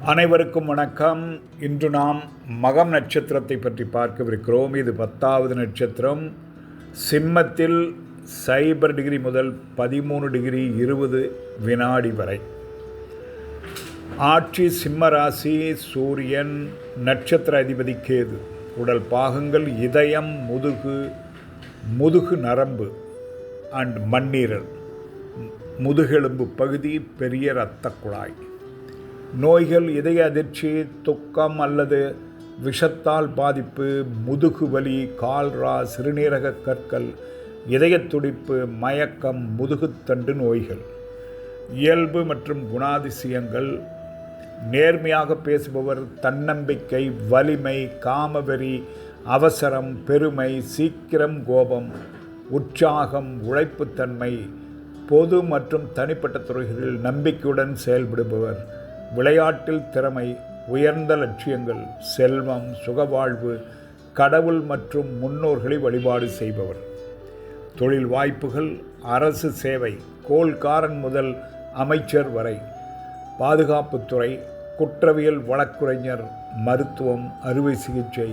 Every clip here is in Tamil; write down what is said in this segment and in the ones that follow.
அனைவருக்கும் வணக்கம். இன்று நாம் மகம் நட்சத்திரத்தை பற்றி பார்க்கவிருக்கிறோம். இது 10வது நட்சத்திரம். சிம்மத்தில் 0 டிகிரி முதல் 13 டிகிரி 20 வினாடி வரை. ஆட்சி சிம்ம ராசி. சூரியன். நட்சத்திர அதிபதி கேது. உடல் பாகங்கள் இதயம், முதுகு நரம்பு அண்ட் மண்ணீரல், முதுகெலும்பு பகுதி, பெரிய இரத்த குழாய். நோய்கள்: இதய அதிர்ச்சி, துக்கம் அல்லது விஷத்தால் பாதிப்பு, முதுகு வலி, கால்ரா, சிறுநீரக கற்கள், இதய துடிப்பு, மயக்கம், முதுகுத்தண்டு நோய்கள். இயல்பு மற்றும் குணாதிசயங்கள்: நேர்மையாக பேசுபவர், தன்னம்பிக்கை, வலிமை, காமவெறி, அவசரம், பெருமை, சீக்கிரம் கோபம், உற்சாகம், உழைப்புத்தன்மை, பொது மற்றும் தனிப்பட்ட துறைகளில் நம்பிக்கையுடன் செயல்படுபவர், விளையாட்டில் திறமை, உயர்ந்த லட்சியங்கள், செல்வம், சுகவாழ்வு, கடவுள் மற்றும் முன்னோர்களை வழிபாடு செய்பவர். தொழில் வாய்ப்புகள்: அரசு சேவை, கோல்காரன் முதல் அமைச்சர் வரை, பாதுகாப்புத்துறை, குற்றவியல் வழக்குரைஞர், மருத்துவம், அறுவை சிகிச்சை,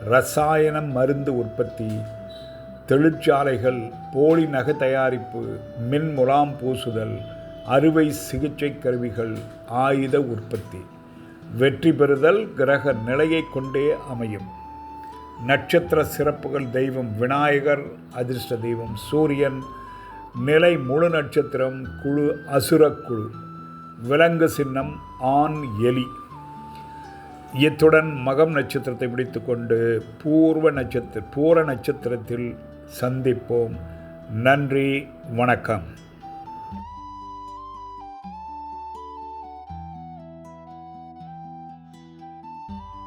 இரசாயனம், மருந்து உற்பத்தி, தொழிற்சாலைகள், போலி நகை தயாரிப்பு, மின் முலாம் பூசுதல், அறுவை சிகிச்சை கருவிகள், ஆயுத உற்பத்தி. வெற்றி பெறுதல் கிரக நிலையை கொண்டே அமையும். நட்சத்திர சிறப்புகள்: தெய்வம் விநாயகர், அதிர்ஷ்ட தெய்வம் சூரியன், நிலை முழு நட்சத்திரம், குழு அசுரக்குழு, விலங்கு சின்னம் ஆண் எலி. இத்துடன் மகம் நட்சத்திரத்தை முடித்துக்கொண்டு பூர நட்சத்திரத்தில் சந்திப்போம். நன்றி, வணக்கம்.